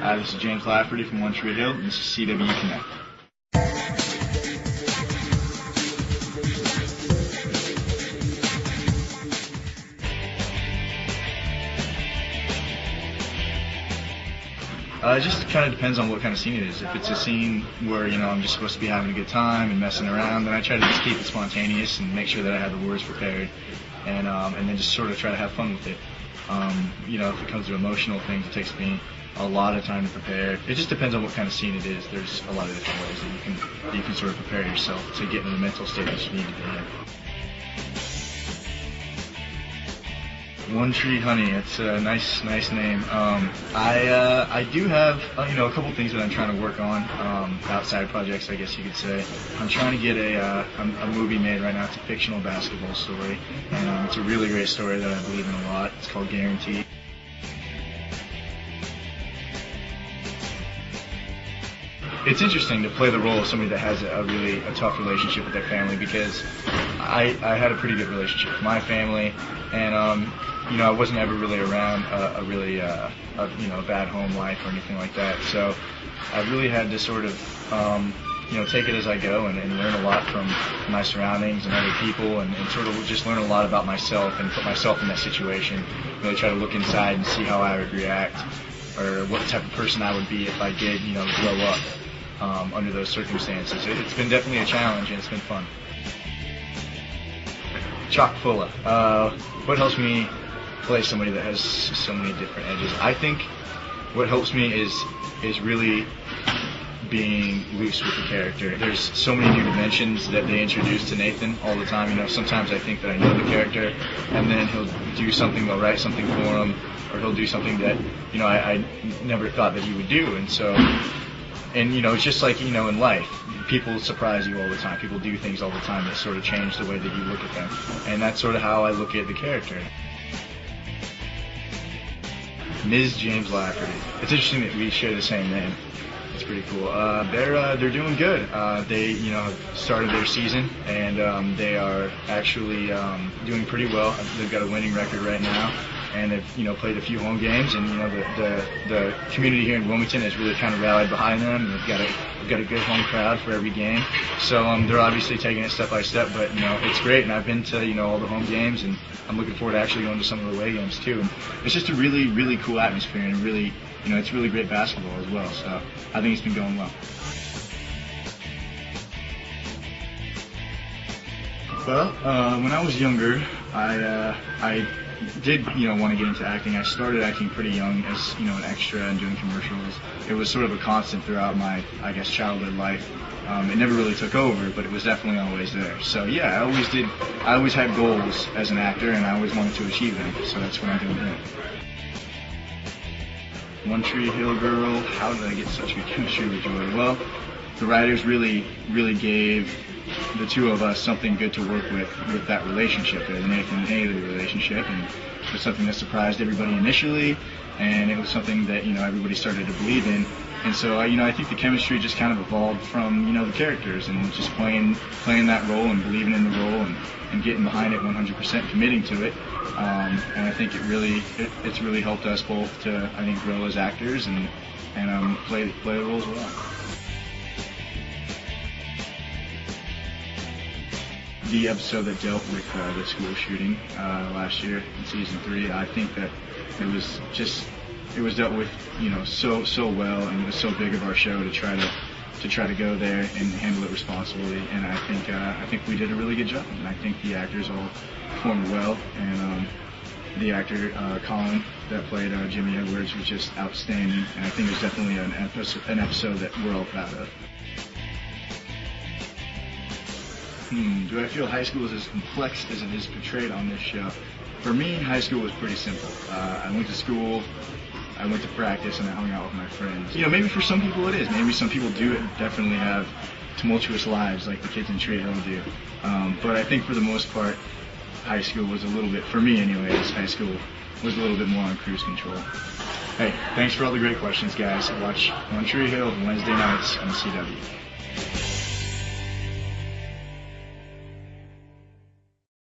This is James Lafferty from One Tree Hill, and this is CW Connect. It just kind of depends on what kind of scene it is. If it's a scene where, I'm just supposed to be having a good time and messing around, then I try to just keep it spontaneous and make sure that I have the words prepared, and then just sort of try to have fun with it. If it comes to emotional things, it takes me a lot of time to prepare. It just depends on what kind of scene it is. There's a lot of different ways that you can sort of prepare yourself to get in the mental state that you need to be in. One Tree Honey, it's a nice name. I do have a couple things that I'm trying to work on, outside projects, I guess you could say. I'm trying to get a movie made right now. It's a fictional basketball story, and it's a really great story that I believe in a lot. It's called Guaranteed. It's interesting to play the role of somebody that has a tough relationship with their family, because I had a pretty good relationship with my family, and I wasn't ever really around a bad home life or anything like that. So I really had to sort of take it as I go and learn a lot from my surroundings and other people, and sort of just learn a lot about myself and put myself in that situation. Really try to look inside and see how I would react, or what type of person I would be if I did grow up under those circumstances. It's been definitely a challenge, and it's been fun. Chock full of. What helps me play somebody that has so many different edges? I think what helps me is really being loose with the character. There's so many new dimensions that they introduce to Nathan all the time. Sometimes I think that I know the character, and then he'll do something, they'll write something for him, or he'll do something that I never thought that he would do. And it's just like, in life, people surprise you all the time. People do things all the time that sort of change the way that you look at them. And that's sort of how I look at the character. Ms. James Lafferty. It's interesting that we share the same name. It's pretty cool. They're doing good. They started their season, and they are actually doing pretty well. They've got a winning record right now, and they've played a few home games, and the community here in Wilmington has really kind of rallied behind them, and they've got a good home crowd for every game. So they're obviously taking it step by step, but it's great, and I've been to all the home games, and I'm looking forward to actually going to some of the away games too. And it's just a really cool atmosphere, and really it's really great basketball as well. So I think it's been going well. Well, when I was younger, I did want to get into acting. I started acting pretty young as an extra and doing commercials. It was sort of a constant throughout my childhood life. It never really took over, but it was definitely always there. So yeah, I always had goals as an actor, and I always wanted to achieve them. So that's what I'm doing here. One Tree Hill girl, how did I get such good chemistry with Joy? Well, the writers really gave the two of us something good to work with that relationship, the Nathan and Haley relationship, and it was something that surprised everybody initially, and it was something that everybody started to believe in. And so I think the chemistry just kind of evolved from the characters, and just playing that role and believing in the role, and getting behind it 100%, committing to it. And I think it's really helped us both to grow as actors and play the roles well. The episode that dealt with the school shooting last year in season 3, I think that it was dealt with so well, and it was so big of our show to try to go there and handle it responsibly. And I think we did a really good job, and I think the actors all performed well, and the actor Colin that played Jimmy Edwards was just outstanding, and I think it was definitely an episode that we're all proud of. Do I feel high school is as complex as it is portrayed on this show? For me, high school was pretty simple. I went to school, I went to practice, and I hung out with my friends. Maybe for some people it is. Maybe some people do definitely have tumultuous lives like the kids in Tree Hill do. But I think for the most part, high school was a little bit, for me anyways, high school was a little bit more on cruise control. Hey, thanks for all the great questions, guys. Watch One Tree Hill Wednesday nights on CW.